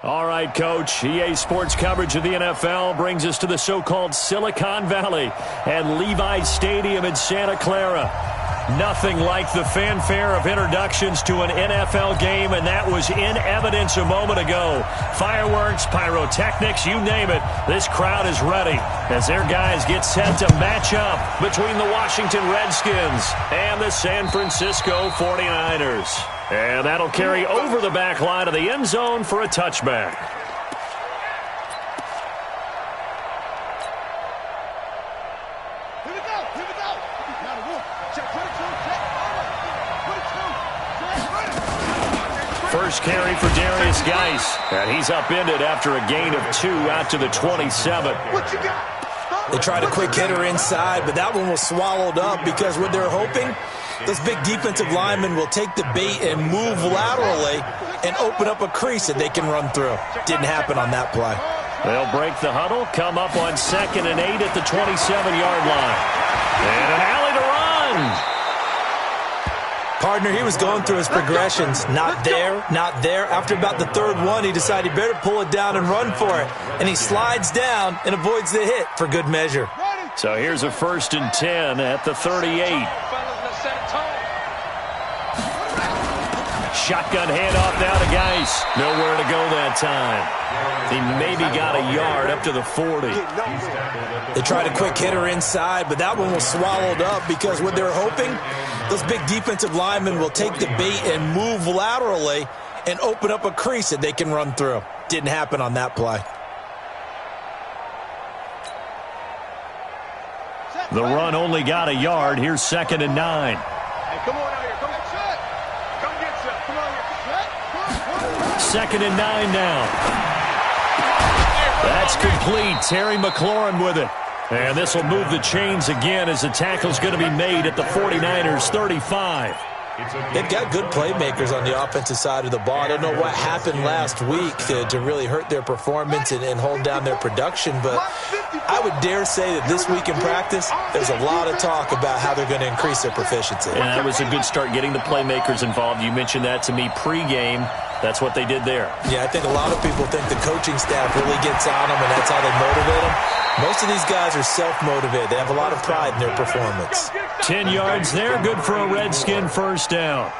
All right, Coach. EA Sports coverage of the NFL brings us to the so-called Silicon Valley and Levi's Stadium in Santa Clara. Nothing like the fanfare of introductions to an NFL game, and that was in evidence a moment ago. Fireworks, pyrotechnics, you name it. This crowd is ready as their guys get set to match up between the Washington Redskins and the San Francisco 49ers. And that'll carry over the back line of the end zone for a touchback. First carry for Darius Geis, and he's upended after a gain of 2 out to the 27. They tried a quick hitter inside, but that one was swallowed up because what they're hoping, those big defensive linemen will take the bait and move laterally and open up a crease that they can run through. Didn't happen on that play. They'll break the huddle, come up on 2nd and 8 at the 27-yard line. And an alley to run. Partner, he was going through his progressions. Not there, not there. After about the third one, he decided he better pull it down and run for it. And he slides down and avoids the hit for good measure. So here's a 1st and 10 at the 38. Shotgun handoff now to Geis. Nowhere to go that time. He maybe got a yard up to the 40. They tried a quick hitter inside, but that one was swallowed up because what they're hoping, those big defensive linemen will take the bait and move laterally and open up a crease that they can run through. Didn't happen on that play. The run only got a yard. Here's 2nd and 9. Hey, come on out here. Come get some. Come on here. 2nd and 9 now. That's complete. Terry McLaurin with it. And this will move the chains again as the tackle's going to be made at the 49ers 35. They've got good playmakers on the offensive side of the ball. I don't know what happened last week to really hurt their performance and hold down their production, but I would dare say that this week in practice, there's a lot of talk about how they're going to increase their proficiency. And that was a good start getting the playmakers involved. You mentioned that to me pregame. That's what they did there. Yeah, I think a lot of people think the coaching staff really gets on them, and that's how they motivate them. Most of these guys are self-motivated. They have a lot of pride in their performance. 10 yards there, good for a Redskin first down.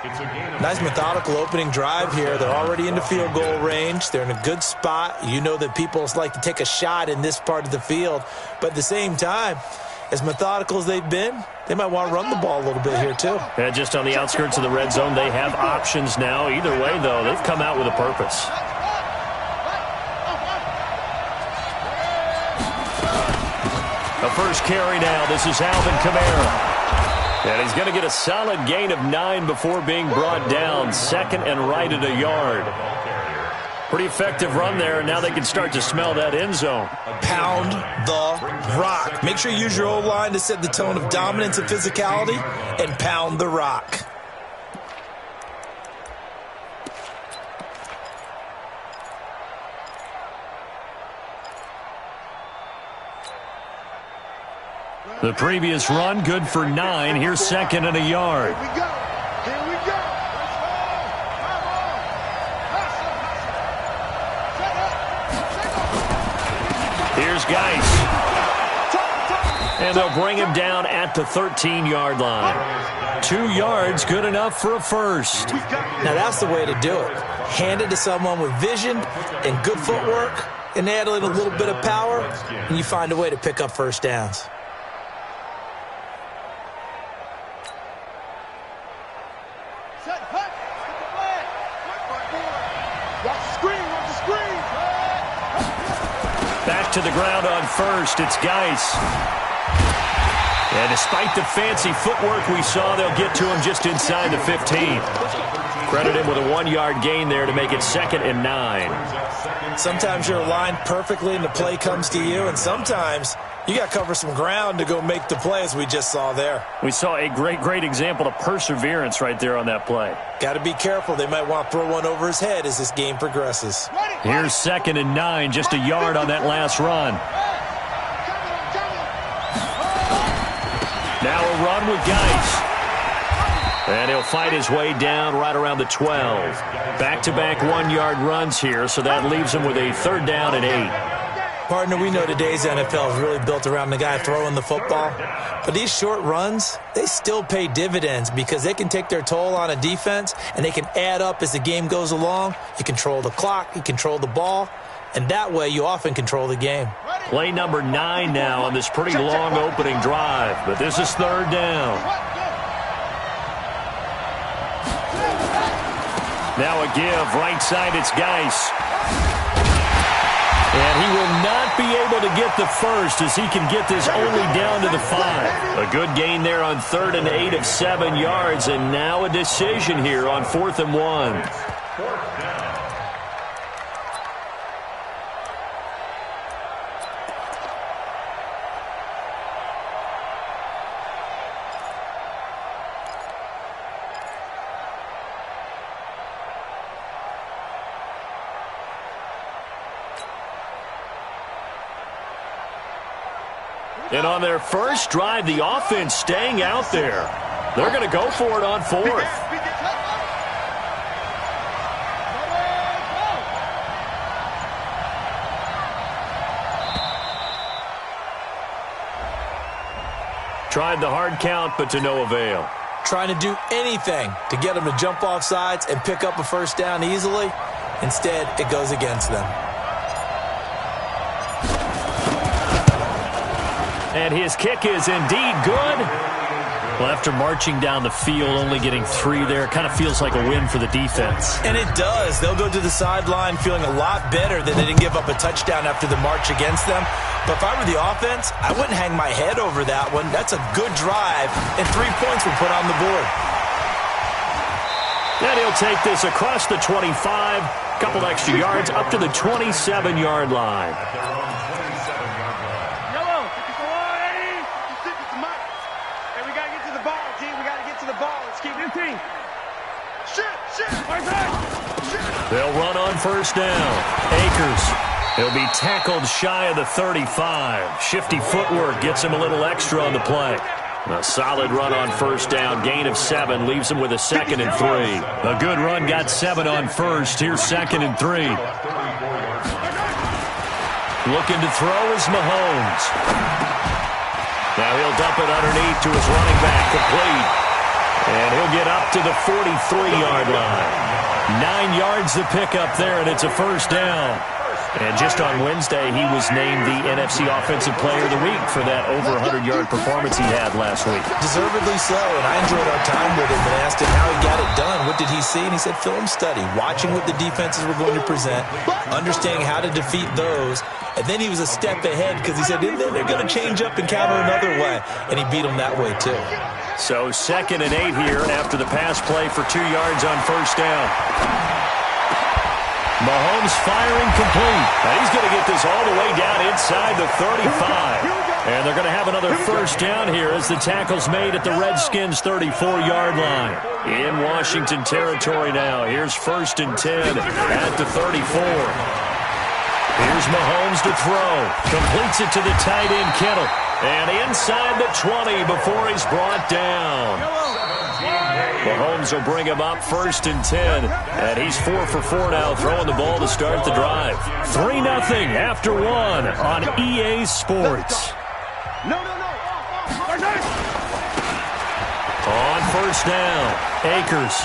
Nice methodical opening drive here. They're already into field goal range. They're in a good spot. You know that people like to take a shot in this part of the field, but at the same time, as methodical as they've been, they might want to run the ball a little bit here too. And just on the outskirts of the red zone, they have options now. Either way, though, they've come out with a purpose. The first carry now. This is Alvin Kamara. And he's going to get a solid gain of 9 before being brought down. 2nd and right at a yard. Pretty effective run there, and now they can start to smell that end zone. Pound the rock. Make sure you use your O-line to set the tone of dominance and physicality, and pound the rock. The previous run, good for 9. Here's 2nd and a yard. Here we go. Here we go. Here's Geis. And they'll bring him down at the 13-yard line. 2 yards, good enough for a first. Now that's the way to do it. Hand it to someone with vision and good footwork, and add in a little bit of power, and you find a way to pick up first downs. Back to the ground on first. It's Geis. And despite the fancy footwork we saw, they'll get to him just inside the 15. Credit him with a 1-yard gain there to make it 2nd and 9. Sometimes you're aligned perfectly and the play comes to you, and sometimes you got to cover some ground to go make the play, as we just saw there. We saw a great example of perseverance right there on that play. Got to be careful. They might want to throw one over his head as this game progresses. Here's 2nd and 9, just a yard on that last run. Now a run with Geis. And he'll fight his way down right around the 12. Back-to-back 1-yard runs here, so that leaves him with a 3rd down and 8. Partner, we know today's NFL is really built around the guy throwing the football. But these short runs, they still pay dividends because they can take their toll on a defense, and they can add up as the game goes along. You control the clock, you control the ball, and that way you often control the game. Play number 9 now on this pretty long opening drive, but this is 3rd down. Now a give, right side, it's Geis. And he will not be able to get the first as he can get this only down to the 5. A good gain there on 3rd and 8 of 7 yards, and now a decision here on 4th and 1. And on their first drive, the offense staying out there. They're going to go for it on 4th. Tried the hard count, but to no avail. Trying to do anything to get them to jump off sides and pick up a 1st down easily. Instead, it goes against them. And his kick is indeed good. Well, after marching down the field, only getting 3 there, kind of feels like a win for the defense. And it does. They'll go to the sideline feeling a lot better that they didn't give up a touchdown after the march against them. But if I were the offense, I wouldn't hang my head over that one. That's a good drive, and 3 points were put on the board. And he'll take this across the 25, couple extra yards, up to the 27-yard line. They'll run on 1st down. Akers. He'll be tackled shy of the 35. Shifty footwork gets him a little extra on the play. A solid run on 1st down. Gain of 7 leaves him with a 2nd and 3. A good run got 7 on 1st. Here's 2nd and 3. Looking to throw is Mahomes. Now he'll dump it underneath to his running back, complete. And he'll get up to the 43-yard line. 9 yards to pick up there, and it's a 1st down. And just on Wednesday, he was named the NFC Offensive Player of the Week for that over 100-yard performance he had last week. Deservedly so, and I enjoyed our time with him and asked him how he got it done. What did he see? And he said film study, watching what the defenses were going to present, understanding how to defeat those. And then he was a step ahead because he said they're going to change up and counter another way, and he beat them that way too. So 2nd and 8 here after the pass play for 2 yards on 1st down. Mahomes firing complete. Now he's going to get this all the way down inside the 35. And they're going to have another 1st down here as the tackle's made at the Redskins' 34-yard line. In Washington territory now. Here's 1st and 10 at the 34. Here's Mahomes to throw. Completes it to the tight end, Kittle. And inside the 20 before he's brought down. Mahomes will bring him up 1st and 10. And he's 4 for 4 now, throwing the ball to start the drive. 3-0 after 1 on EA Sports. On 1st down, Akers.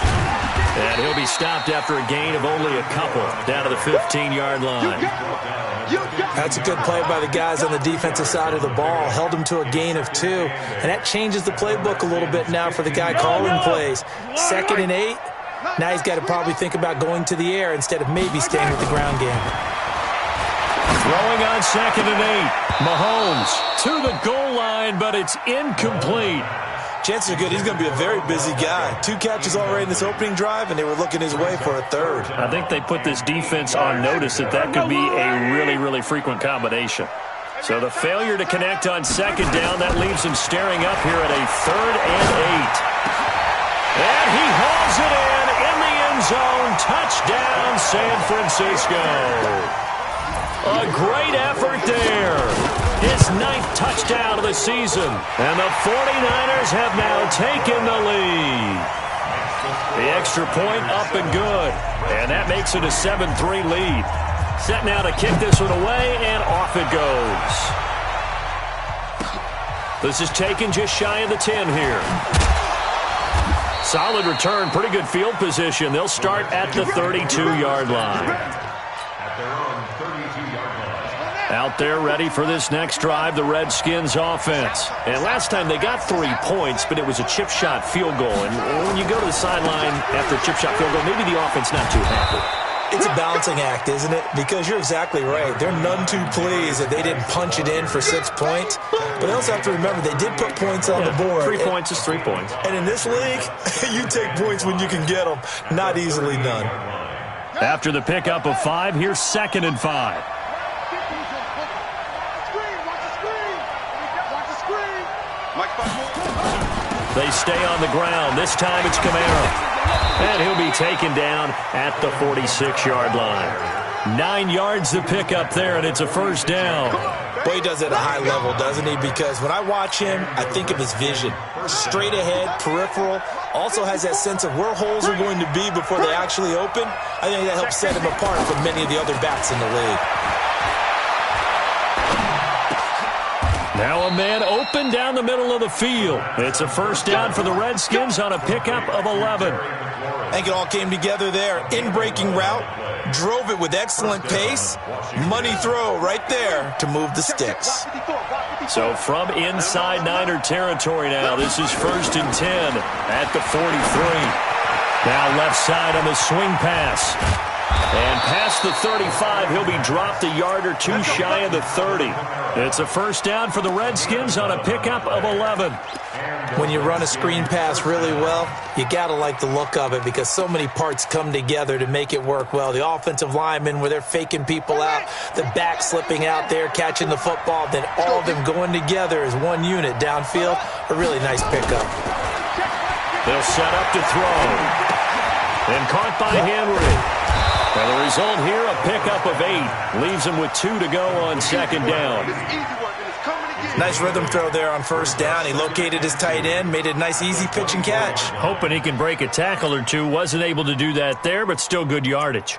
And he'll be stopped after a gain of only a couple down to the 15-yard line. That's a good play by the guys on the defensive side of the ball. Held him to a gain of 2. And that changes the playbook a little bit now for the guy calling plays. 2nd and 8. Now he's got to probably think about going to the air instead of maybe staying with the ground game. Throwing on 2nd and 8. Mahomes to the goal line, but it's incomplete. Chances are good he's going to be a very busy guy. 2 catches already in this opening drive, and they were looking his way for a 3rd. I think they put this defense on notice that could be a really, really frequent combination. So the failure to connect on 2nd down, that leaves him staring up here at a 3rd and 8. And he hauls it in the end zone. Touchdown, San Francisco. A great effort there. His 9th touchdown of the season. And the 49ers have now taken the lead. The extra point up and good. And that makes it a 7-3 lead. Set now to kick this one away, and off it goes. This is taken just shy of the 10 here. Solid return, pretty good field position. They'll start at the 32-yard line. Out there ready for this next drive, the Redskins offense. And last time they got 3 points, but it was a chip shot field goal. And when you go to the sideline after a chip shot field goal, maybe the offense not too happy. It's a balancing act, isn't it? Because you're exactly right. They're none too pleased that they didn't punch it in for 6 points. But they also have to remember they did put points on the board. 3 points is 3 points. And in this league, you take points when you can get them. Not easily done. After the pickup of 5, here's 2nd and 5. They stay on the ground. This time it's Kamara. And he'll be taken down at the 46-yard line. 9 yards to pick up there, and it's a first down. Boy, he does it at a high level, doesn't he? Because when I watch him, I think of his vision. Straight ahead, peripheral. Also has that sense of where holes are going to be before they actually open. I think that helps set him apart from many of the other backs in the league. Now a man open down the middle of the field. It's a first down for the Redskins on a pickup of 11. I think it all came together there. In-breaking route, drove it with excellent pace. Money throw right there to move the sticks. So from inside Niner territory now, this is 1st and 10 at the 43. Now left side on the swing pass. And past the 35, he'll be dropped a yard or 2 shy of the 30. It's a first down for the Redskins on a pickup of 11. When you run a screen pass really well, you got to like the look of it because so many parts come together to make it work well. The offensive linemen, where they're faking people out, the back slipping out there, catching the football, then all of them going together as one unit downfield. A really nice pickup. They'll set up to throw. And caught by Henry. And the result here, a pickup of 8. Leaves him with 2 to go on 2nd down. Nice rhythm throw there on 1st down. He located his tight end, made it a nice, easy pitch and catch. Hoping he can break a tackle or two. Wasn't able to do that there, but still good yardage.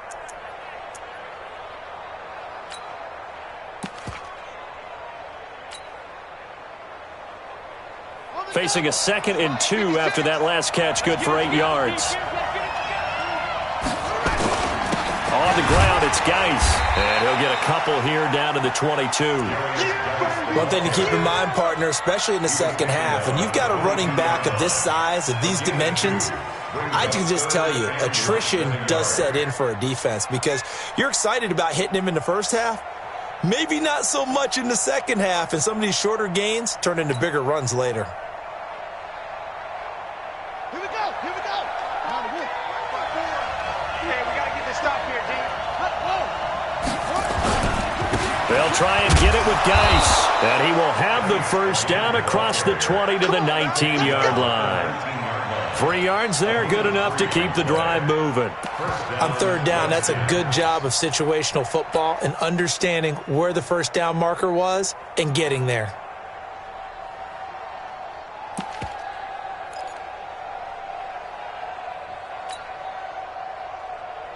Facing a 2nd and 2 after that last catch, good for 8 yards. On the ground, it's Geis. And he'll get a couple here down to the 22. One thing to keep in mind, partner, especially in the second half, when you've got a running back of this size, of these dimensions, I can just tell you, attrition does set in for a defense because you're excited about hitting him in the first half. Maybe not so much in the second half, and some of these shorter gains turn into bigger runs later. Here we go. Here we go. Hey, we got to get this stop here, D. They'll try and get it with Geis. And he will have the first down across the 20 to the 19-yard line. 3 yards there, good enough to keep the drive moving. On 3rd down, that's a good job of situational football and understanding where the first down marker was and getting there.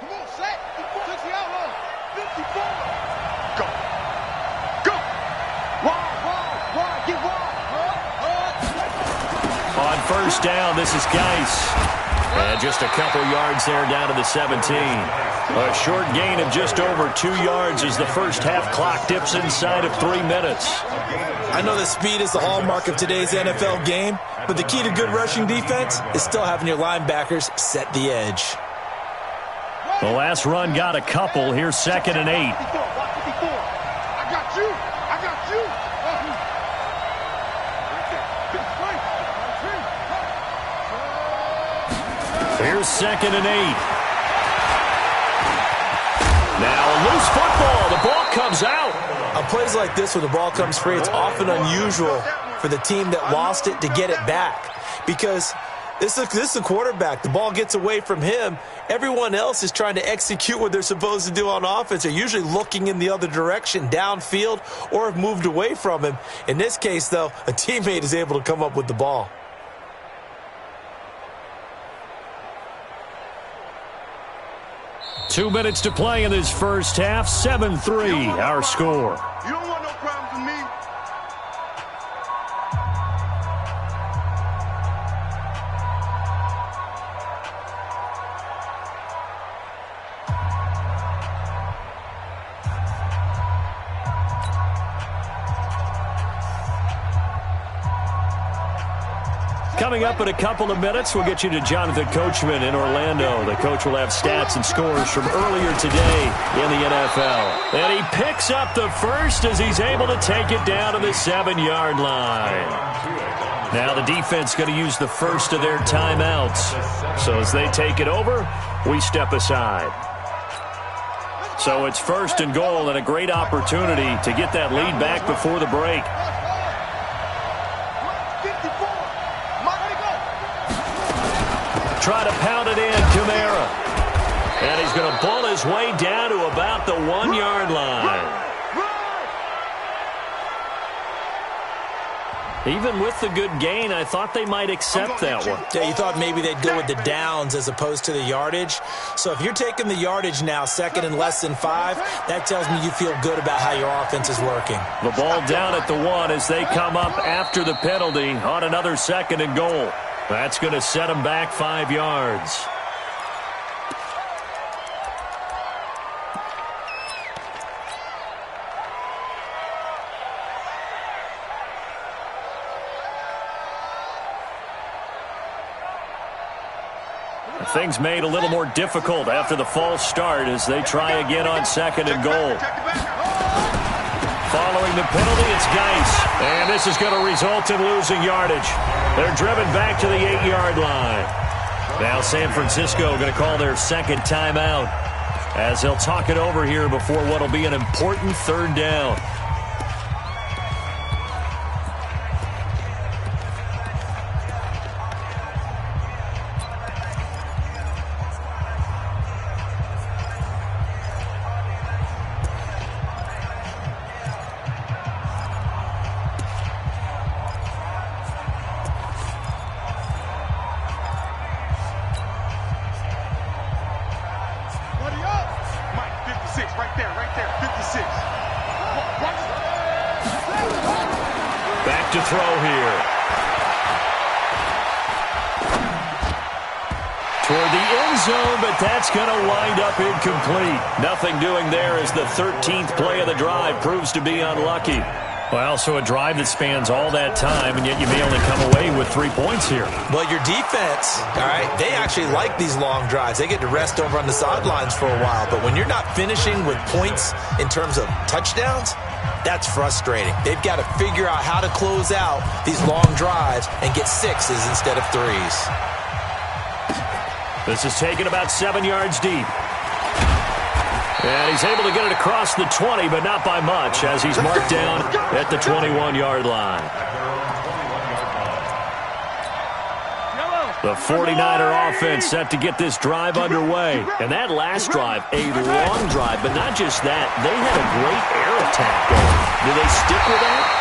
Come on, set. Touch the outlaw. 54. Go. Go. Wide. Get wide. On 1st down, this is Geis. And just a couple yards there down to the 17. A short gain of just over 2 yards as the first half clock dips inside of 3 minutes. I know that speed is the hallmark of today's NFL game, but the key to good rushing defense is still having your linebackers set the edge. The last run got a couple. Here's 2nd and 8. I got you. Here's 2nd and 8. Now a loose football. The ball comes out. On plays like this where the ball comes free, it's often unusual for the team that lost it to get it back because this is the quarterback. The ball gets away from him. Everyone else is trying to execute what they're supposed to do on offense. They're usually looking in the other direction, downfield, or have moved away from him. In this case, though, a teammate is able to come up with the ball. 2 minutes to play in this first half. 7-3, our score. You don't want no problems with me. Coming up in a couple of minutes, we'll get you to Jonathan Coachman in Orlando. The coach will have stats and scores from earlier today in the NFL. And he picks up the first as he's able to take it down to the 7-yard line. Now the defense going to use the first of their timeouts. So as they take it over, we step aside. So it's first and goal and a great opportunity to get that lead back before the break. Try to pound it in, Kamara. And he's going to pull his way down to about the 1-yard line. Even with the good gain, I thought they might accept that one. Yeah, you thought maybe they'd go with the downs as opposed to the yardage. So if you're taking the yardage now, second and less than 5, that tells me you feel good about how your offense is working. The ball down at the 1 as they come up after the penalty on another second and goal. That's going to set them back 5 yards. Things made a little more difficult after the false start as they try again on second and goal. Following the penalty, it's Geis. And this is going to result in losing yardage. They're driven back to the 8-yard line. Now San Francisco going to call their second timeout as they'll talk it over here before what will be an important third down. To throw here. Toward the end zone, but that's going to wind up incomplete. Nothing doing there as the 13th play of the drive proves to be unlucky. Well, so a drive that spans all that time, and yet you may only come away with 3 points here. Well, your defense, all right, they actually like these long drives. They get to rest over on the sidelines for a while, but when you're not finishing with points in terms of touchdowns, that's frustrating. They've got to figure out how to close out these long drives and get 6s instead of 3s. This is taken about 7 yards deep. And he's able to get it across the 20, but not by much, as he's marked down at the 21-yard line. The 49er offense set to get this drive underway. And that last drive, a long drive, but not just that. They had a great air attack going. Do they stick with that?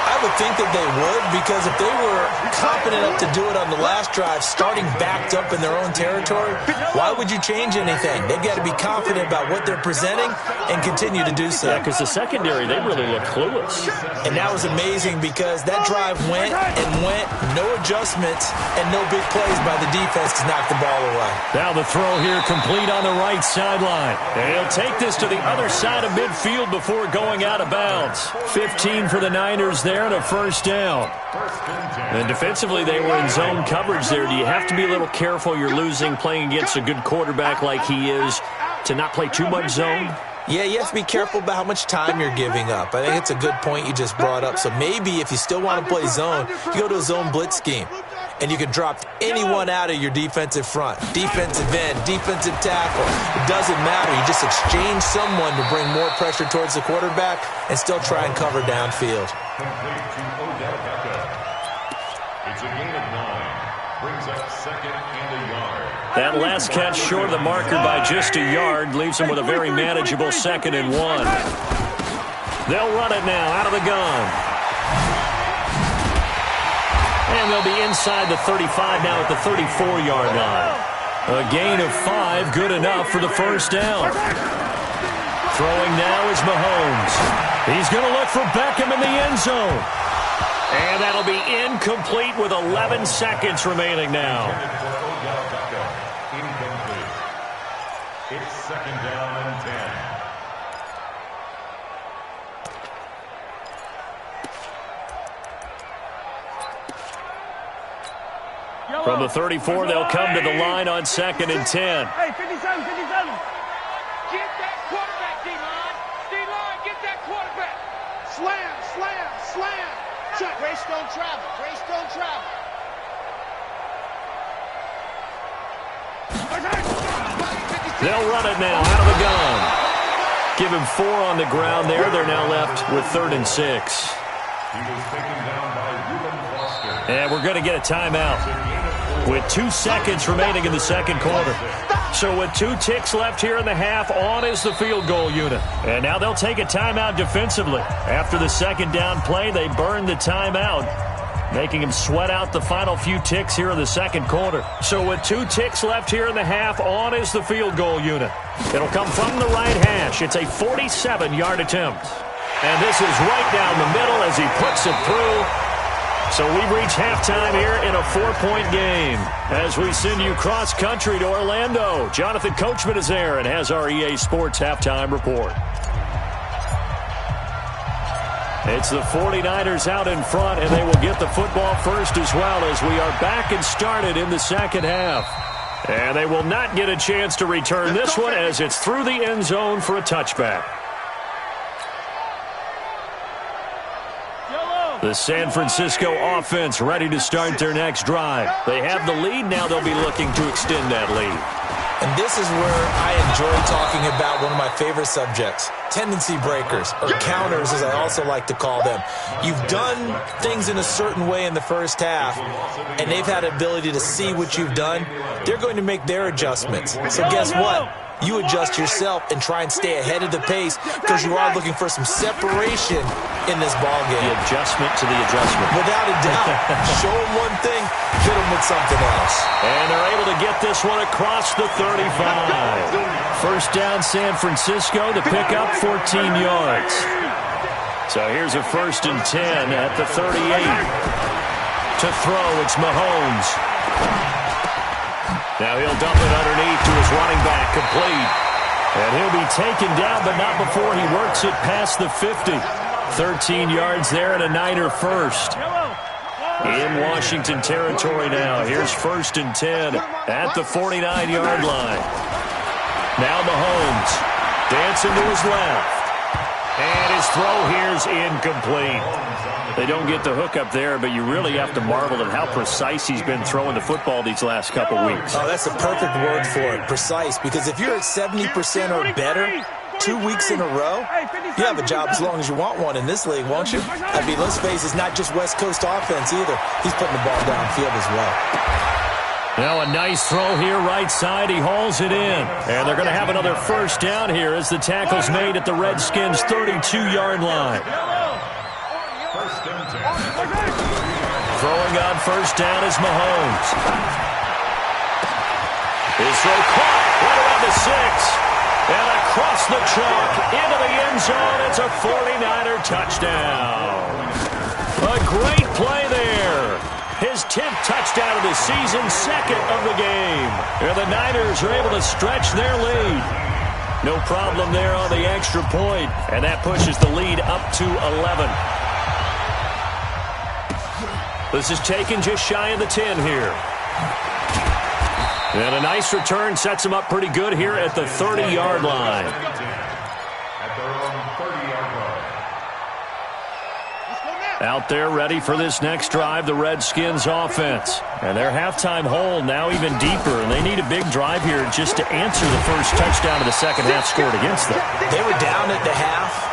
I would think that they would, because if they were confident enough to do it on the last drive, starting backed up in their own territory, why would you change anything? They've got to be confident about what they're presenting and continue to do so. Yeah, because the secondary, they really look clueless. And that was amazing because that drive went and went, no adjustments, and no big plays by the defense to knock the ball away. Now the throw here complete on the right sideline. And he'll take this to the other side of midfield before going out of bounds. 15 for the Niners there and a first down. And defensively, they were in zone coverage there. Do you have to be a little careful? You're losing, playing against a good quarterback like he is, to not play too much zone? Yeah, you have to be careful about how much time you're giving up. I think it's a good point you just brought up. So maybe if you still want to play zone, you go to a zone blitz scheme. And you can drop anyone out of your defensive front. Defensive end, defensive tackle. It doesn't matter. You just exchange someone to bring more pressure towards the quarterback and still try and cover downfield. It's a gain of 9. Brings up second and a yard. That last catch short of the marker by just a yard leaves him with a very manageable second and 1. They'll run it now out of the gun. And they'll be inside the 35 now at the 34-yard line. A gain of 5, good enough for the first down. Throwing now is Mahomes. He's going to look for Beckham in the end zone. And that'll be incomplete with 11 seconds remaining now. It's second down and 10. From the 34, they'll come to the line on 2nd and 10. Hey, 57, 57. Get that quarterback, D-line. D-line, get that quarterback. Slam, slam, slam. Check. Grace don't travel. Grace don't travel. They'll run it now out of the gun. Give him 4 on the ground there. They're now left with 3rd and 6. He was taken down by Reuben Foster. And we're going to get a timeout with 2 seconds remaining in the second quarter. So with 2 ticks left here in the half, on is the field goal unit. And now they'll take a timeout defensively. After the second down play, they burn the timeout, making him sweat out the final few ticks here in the second quarter. So with 2 ticks left here in the half, on is the field goal unit. It'll come from the right hash. It's a 47-yard attempt. And this is right down the middle as he puts it through. So we've reached halftime here in a 4-point game. As we send you cross-country to Orlando, Jonathan Coachman is there and has our EA Sports halftime report. It's the 49ers out in front, and they will get the football first as well as we are back and started in the second half. And they will not get a chance to return this one as it's through the end zone for a touchback. The San Francisco offense ready to start their next drive. They have the lead. Now they'll be looking to extend that lead. And this is where I enjoy talking about one of my favorite subjects, tendency breakers, or counters as I also like to call them. You've done things in a certain way in the first half, and they've had the ability to see what you've done. They're going to make their adjustments. So guess what? You adjust yourself and try and stay ahead of the pace because you are looking for some separation in this ballgame. The adjustment to the adjustment. Without a doubt. Show them one thing, hit them with something else. And they're able to get this one across the 35. First down, San Francisco to pick up 14 yards. So here's a 1st and 10 at the 38. To throw, it's Mahomes. Now he'll dump it underneath to his running back, complete. And he'll be taken down, but not before he works it past the 50. 13 yards there and a Niner first. In Washington territory now. Here's 1st and 10 at the 49-yard line. Now Mahomes dancing to his left. And his throw here's incomplete. They don't get the hook up there, but you really have to marvel at how precise he's been throwing the football these last couple weeks. Oh, that's the perfect word for it, precise, because if you're at 70% or better 2 weeks in a row, you have a job as long as you want one in this league, won't you? I mean, let's face it, it's not just West Coast offense either. He's putting the ball downfield as well. Now a nice throw here right side. He hauls it in. And they're going to have another first down here as the tackle's made at the Redskins' 32-yard line. Throwing on first down is Mahomes. His throw caught right around the 6. And across the chalk into the end zone. It's a 49er touchdown. A great play there. His 10th touchdown of the season, 2nd of the game. And the Niners are able to stretch their lead. No problem there on the extra point. And that pushes the lead up to 11. This is taken just shy of the 10 here. And a nice return sets him up pretty good here at the 30-yard line. At their own 30-yard line. Out there ready for this next drive, the Redskins offense. And their halftime hole now even deeper, and they need a big drive here just to answer the first touchdown of the second half scored against them. They were down at the half.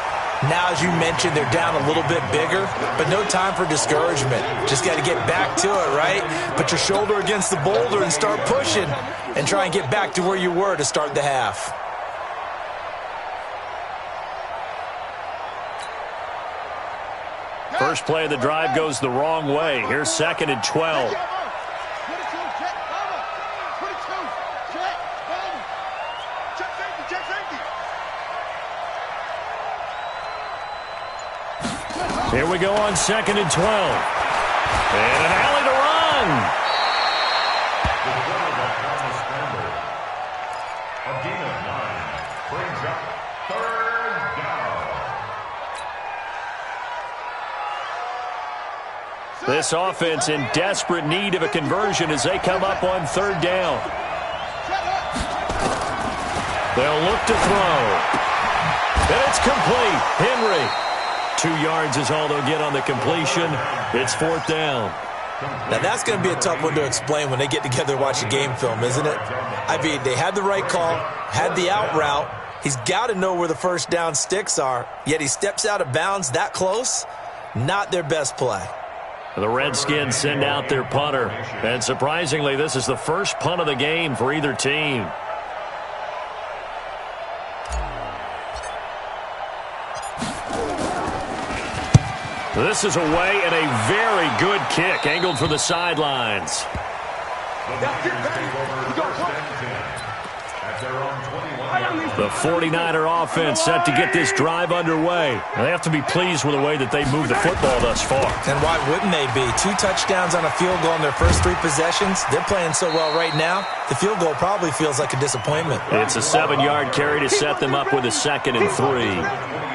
Now, as you mentioned, they're down a little bit bigger, but no time for discouragement. Just got to get back to it, right? Put your shoulder against the boulder and start pushing and try and get back to where you were to start the half. First play of the drive goes the wrong way. Here's 2nd and 12. Here we go on 2nd and 12. And an alley to run. The quarterback on the scramble. A gain of 9 brings up 3rd down. This offense in desperate need of a conversion as they come up on 3rd down. They'll look to throw. And it's complete. Henry. 2 yards is all they'll get on the completion. It's 4th down. Now, that's going to be a tough one to explain when they get together and watch the game film, isn't it? I mean, they had the right call, had the out route. He's got to know where the first down sticks are, yet he steps out of bounds that close. Not their best play. The Redskins send out their punter. And surprisingly, this is the first punt of the game for either team. This is away and a very good kick angled for the sidelines. The 49er offense set to get this drive underway. They have to be pleased with the way that they moved the football thus far. And why wouldn't they be? 2 touchdowns on a field goal in their first 3 possessions. They're playing so well right now, the field goal probably feels like a disappointment. It's a 7-yard carry to set them up with a 2nd and 3.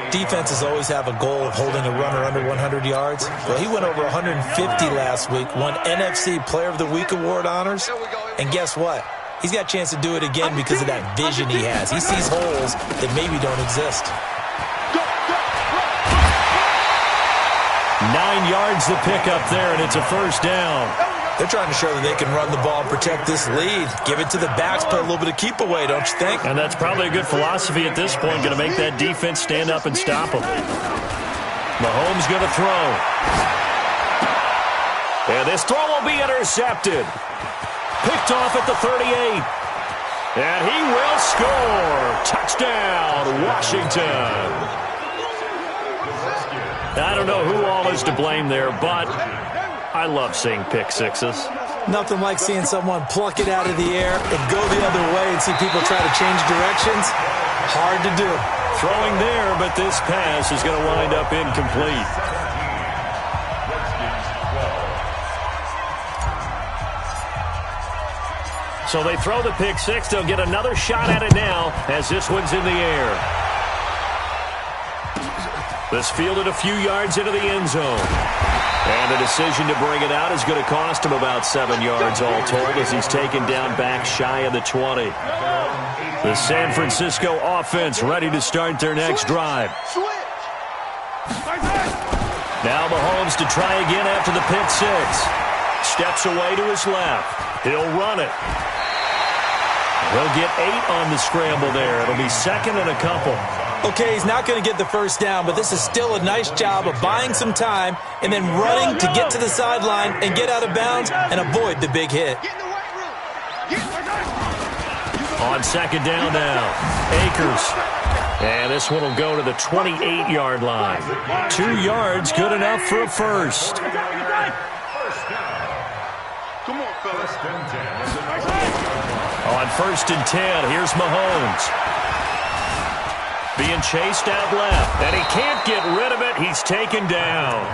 Defenses always have a goal of holding a runner under 100 yards. Well, he went over 150 last week, won NFC Player of the Week award honors. And guess what? He's got a chance to do it again because of that vision he has. He sees holes that maybe don't exist. 9 yards the pickup there, and it's a 1st down. They're trying to show that they can run the ball and protect this lead. Give it to the backs, play a little bit of keep away, don't you think? And that's probably a good philosophy at this point, going to make that defense stand up and stop them. Mahomes going to throw. And this throw will be intercepted. Picked off at the 38. And he will score. Touchdown, Washington. I don't know who all is to blame there, but I love seeing pick sixes. Nothing like seeing someone pluck it out of the air and go the other way and see people try to change directions. Hard to do. Throwing there, but this pass is going to wind up incomplete. So they throw the pick six. They'll get another shot at it now as this one's in the air. This fielded a few yards into the end zone. And the decision to bring it out is going to cost him about 7 yards all told as he's taken down back shy of the 20. The San Francisco offense ready to start their next drive. Now Mahomes to try again after the pick six. Steps away to his left. He'll run it. He'll get 8 on the scramble there. It'll be 2nd and a couple. Okay, he's not going to get the first down, but this is still a nice job of buying some time and then running to get to the sideline and get out of bounds and avoid the big hit. On 2nd down now, Akers. And this one will go to the 28-yard line. 2 yards, good enough for a first. On 1st and 10, here's Mahomes. Being chased out left, and he can't get rid of it. He's taken down.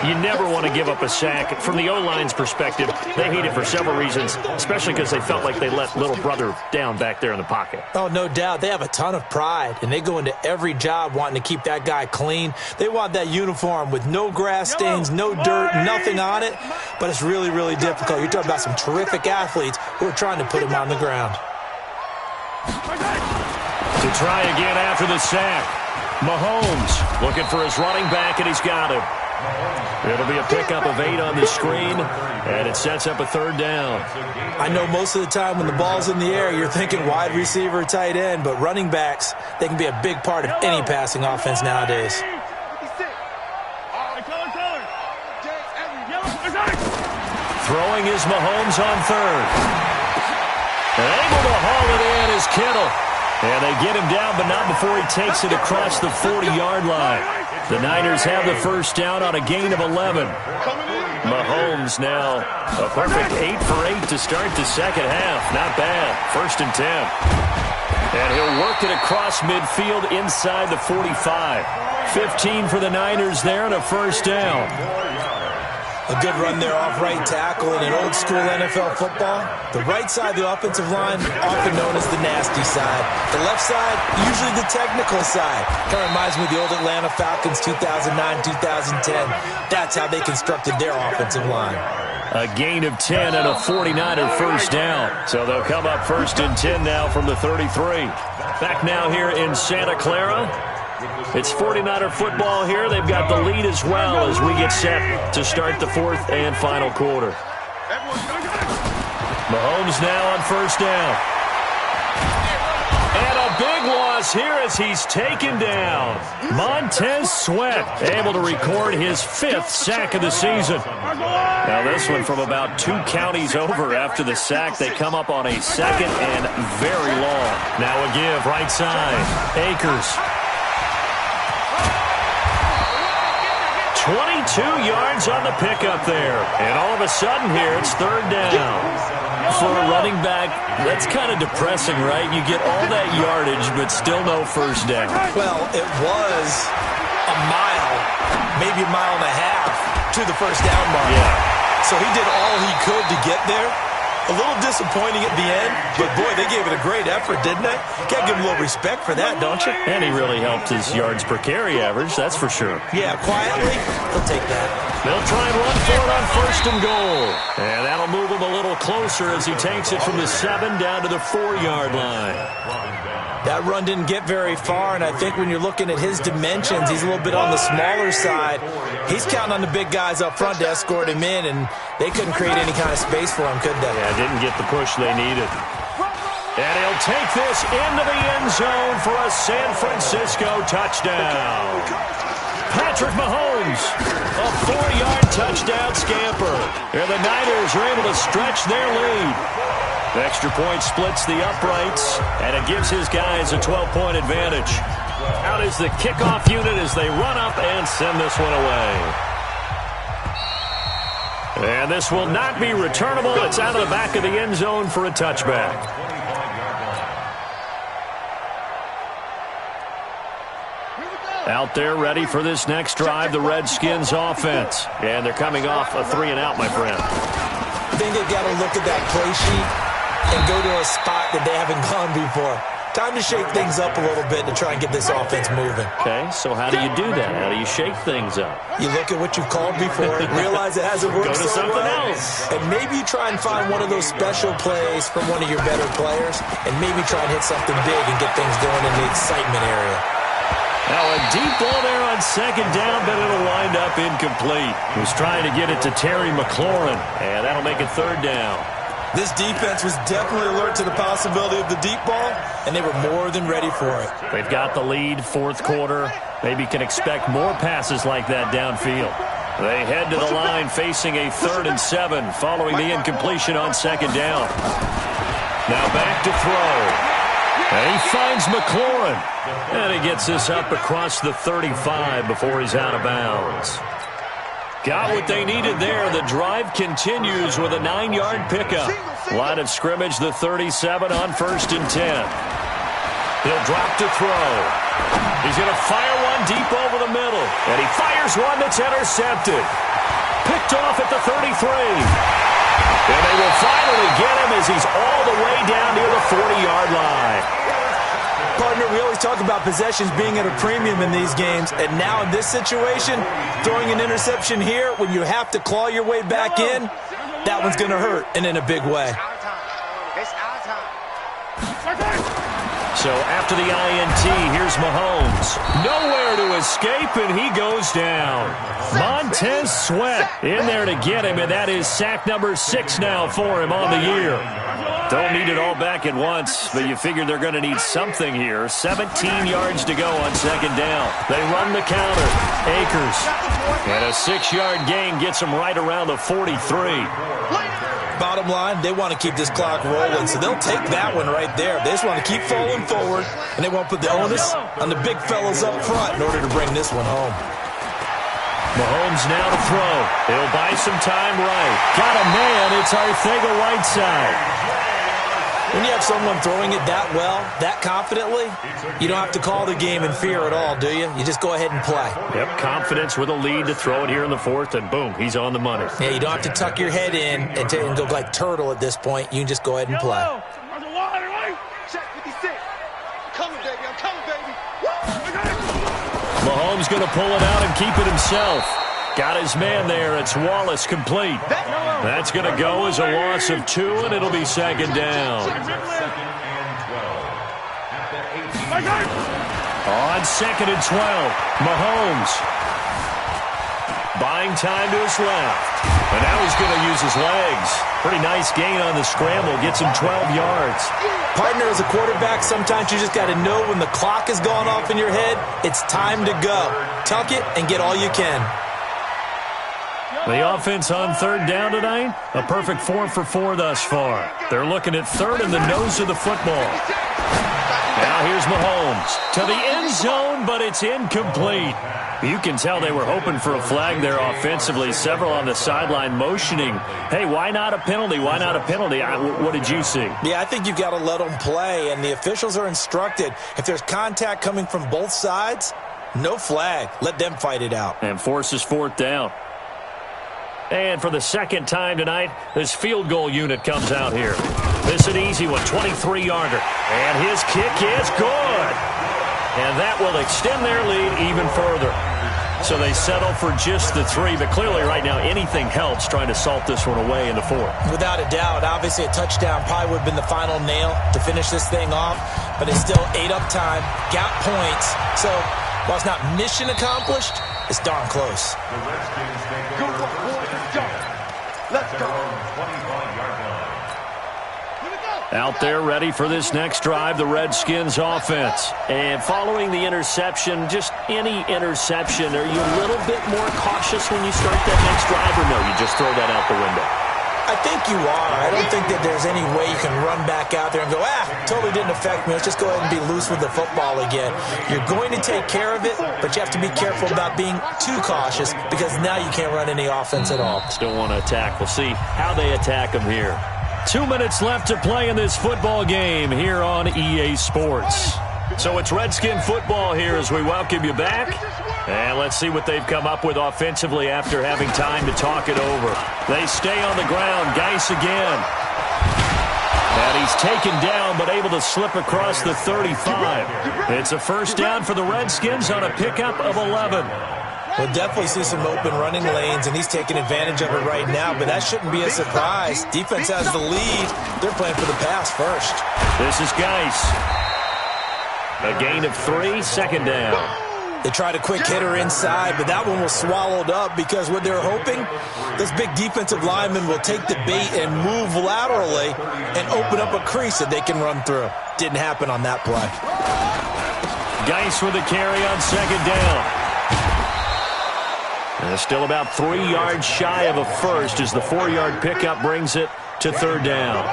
You never want to give up a sack. From the O-line's perspective, they hate it for several reasons, especially because they felt like they let little brother down back there in the pocket. Oh, no doubt. They have a ton of pride, and they go into every job wanting to keep that guy clean. They want that uniform with no grass stains, no dirt, nothing on it, but it's really, really difficult. You're talking about some terrific athletes who are trying to put him on the ground. To try again after the sack. Mahomes looking for his running back, and he's got him. It'll be a pickup of 8 on the screen, and it sets up a 3rd down. I know most of the time when the ball's in the air, you're thinking wide receiver, tight end, but running backs, they can be a big part of any passing offense nowadays. Throwing is Mahomes on 3rd. And able to haul it in is Kittle. And they get him down, but not before he takes it across the 40-yard line. The Niners have the first down on a gain of 11. Mahomes now a perfect 8 for 8 to start the second half. Not bad. 1st and 10. And he'll work it across midfield inside the 45. 15 for the Niners there and a first down. A good run there off right tackle in an old-school NFL football. The right side of the offensive line, often known as the nasty side. The left side, usually the technical side. Kind of reminds me of the old Atlanta Falcons 2009, 2010. That's how they constructed their offensive line. A gain of 10 and a 49er first down. So they'll come up first and 10 now from the 33. Back now here in Santa Clara. It's 49er football here. They've got the lead as well as we get set to start the fourth and final quarter. Mahomes now on first down. And a big loss here as he's taken down. Montez Sweat able to record his 5th sack of the season. Now this one from about 2 counties over after the sack. They come up on a second and very long. Now a give right side. Akers. 22 yards on the pickup there. And all of a sudden here, it's third down. For a running back, that's kind of depressing, right? You get all that yardage, but still no first down. Well, it was a mile, maybe a mile and a half to the first down mark. Yeah. So he did all he could to get there. A little disappointing at the end, but boy, they gave it a great effort, didn't they? Got to give him a little respect for that, don't you? And he really helped his yards per carry average, that's for sure. Yeah, quietly, he'll take that. They'll try and run for it on first and goal. And that'll move him a little closer as he takes it from the 7 down to the 4-yard line. That run didn't get very far, and I think when you're looking at his dimensions, he's a little bit on the smaller side. He's counting on the big guys up front to escort him in, and they couldn't create any kind of space for him, could they? Yeah, didn't get the push they needed. And he'll take this into the end zone for a San Francisco touchdown. Patrick Mahomes, a 4-yard touchdown scamper. And the Niners are able to stretch their lead. The extra point splits the uprights, and it gives his guys a 12-point advantage. Out is the kickoff unit as they run up and send this one away. And this will not be returnable. It's out of the back of the end zone for a touchback. Out there ready for this next drive, the Redskins offense. And they're coming off a 3-and-out, my friend. I think they've got to look at that play sheet and go to a spot that they haven't gone before. Time to shake things up a little bit to try and get this offense moving. Okay, so how do you do that? How do you shake things up? You look at what you've called before, realize it hasn't worked Go to so something well, else. and maybe try and find one of those special plays from one of your better players, and maybe try and hit something big and get things going in the excitement area. Now a deep ball there on second down, but it'll wind up incomplete. He was trying to get it to Terry McLaurin, and that'll make it third down. This defense was definitely alert to the possibility of the deep ball, and they were more than ready for it. They've got the lead, fourth quarter. Maybe can expect more passes like that downfield. They head to the line facing a 3rd and 7 following the incompletion on second down. Now back to throw. And he finds McLaurin. And he gets this up across the 35 before he's out of bounds. Got what they needed there. The drive continues with a 9-yard pickup. Line of scrimmage, the 37 on 1st and 10. He'll drop to throw. He's going to fire one deep over the middle. And he fires one that's intercepted. Picked off at the 33. And they will finally get him as he's all the way down near the 40-yard line. Partner, we always talk about possessions being at a premium in these games, and now in this situation, throwing an interception here when you have to claw your way back in, that one's going to hurt, and in a big way. So after the INT, here's Mahomes. Nowhere to escape, and he goes down. Montez Sweat in there to get him, and that is sack number 6 now for him on the year. Don't need it all back at once, but you figure they're going to need something here. 17 yards to go on second down. They run the counter. Akers. And a 6-yard gain gets them right around the 43. Bottom line, they want to keep this clock rolling, so they'll take that one right there. They just want to keep falling forward, and they won't put the onus on the big fellas up front in order to bring this one home. Mahomes now to throw. He'll buy some time right. Got a man. It's Arthega Whiteside. When you have someone throwing it that well, that confidently, you don't have to call the game in fear at all, do you? You just go ahead and play. Yep, confidence with a lead to throw it here in the fourth, and boom, he's on the money. Yeah, you don't have to tuck your head in and go like turtle at this point. You can just go ahead and play. Check 56. I'm coming, baby. I'm coming, baby. Mahomes going to pull it out and keep it himself. Got his man there. It's Wallace complete. That's going to go as a loss of 2, and it'll be second down. On second and 12, Mahomes buying time to his left. And now he's going to use his legs. Pretty nice gain on the scramble. Gets him 12 yards. Partner, as a quarterback, sometimes you just got to know when the clock has gone off in your head, it's time to go. Tuck it and get all you can. The offense on third down tonight, a perfect 4 for 4 thus far. They're looking at third in the nose of the football. Now here's Mahomes to the end zone, but it's incomplete. You can tell they were hoping for a flag there offensively. Several on the sideline motioning, hey, why not a penalty? Why not a penalty? What did you see? Yeah, I think you've got to let them play, and the officials are instructed. If there's contact coming from both sides, no flag. Let them fight it out. And forces fourth down. And for the second time tonight, this field goal unit comes out here. This is an easy one, 23-yarder. And his kick is good. And that will extend their lead even further. So they settle for just the 3, but clearly right now anything helps trying to salt this one away in the fourth. Without a doubt, obviously a touchdown probably would have been the final nail to finish this thing off, but it's still ate up time, got points. So while it's not mission accomplished, it's darn close. Let's go. Out there ready for this next drive, the Redskins offense. And following the interception, just any interception, are you a little bit more cautious when you start that next drive, or no, you just throw that out the window? I think you are. I don't think that there's any way you can run back out there and go, totally didn't affect me. Let's just go ahead and be loose with the football again. You're going to take care of it, but you have to be careful about being too cautious because now you can't run any offense at all. Still want to attack. We'll see how they attack them here. 2 minutes left to play in this football game here on EA Sports. So it's Redskin football here as we welcome you back. And let's see what they've come up with offensively after having time to talk it over. They stay on the ground. Geis again. And he's taken down but able to slip across the 35. It's a first down for the Redskins on a pickup of 11. We'll definitely see some open running lanes, and he's taking advantage of it right now, but that shouldn't be a surprise. Defense has the lead. They're playing for the pass first. This is Geis. A gain of 3, second down. They tried a quick hitter inside, but that one was swallowed up because what they're hoping, this big defensive lineman will take the bait and move laterally and open up a crease that they can run through. Didn't happen on that play. Geis with a carry on second down. And still about 3 yards shy of a first as the 4-yard pickup brings it to third down.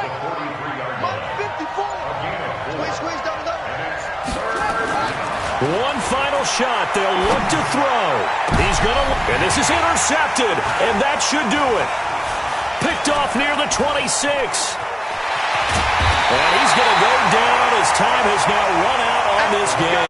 One final shot. They'll look to throw. He's going to, and this is intercepted, and that should do it. Picked off near the 26. And he's going to go down as time has now run out on this game.